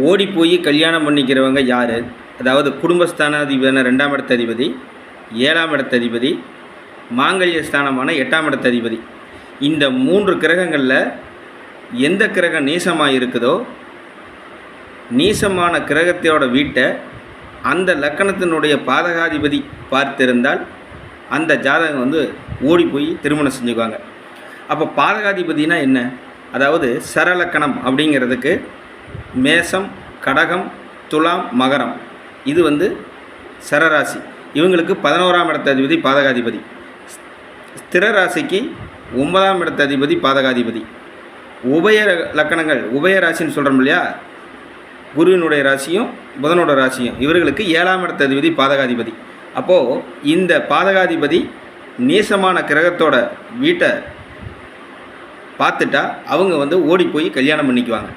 ஓடி போய் கல்யாணம் பண்ணிக்கிறவங்க யார்? அதாவது குடும்பஸ்தானாதிபதியான 2ஆம் இடத்த அதிபதி, 7ஆம் இடத்த அதிபதி, மாங்கல்ய ஸ்தானமான 8ஆம் இடத்த அதிபதி. இந்த 3 கிரகங்களில் எந்த கிரகம் நீசமாக இருக்குதோ, நீசமான கிரகத்தோட வீட்டை அந்த லக்கணத்தினுடைய பாதகாதிபதி பார்த்திருந்தால் அந்த ஜாதகம் ஓடி போய் திருமணம் செஞ்சுக்குவாங்க. அப்போ பாதகாதிபதினா என்ன? அதாவது சரலக்கணம் அப்படிங்கிறதுக்கு மேசம், கடகம், துலாம், மகரம். இது சரராசி. இவங்களுக்கு 11ஆம் இடத்த அதிபதி பாதகாதிபதி. ஸ்திர ராசிக்கு 9ஆம் இடத்த அதிபதி பாதகாதிபதி. உபய லக்கணங்கள், உபய ராசின்னு சொல்கிறோம் இல்லையா, குருவினுடைய ராசியும் புதனோட ராசியும், இவர்களுக்கு 7ஆம் இடத்த அதிபதி பாதகாதிபதி. அப்போது இந்த பாதகாதிபதி நீசமான கிரகத்தோட வீட்டை பார்த்துட்டா அவங்க ஓடி போய் கல்யாணம் பண்ணிக்குவாங்க.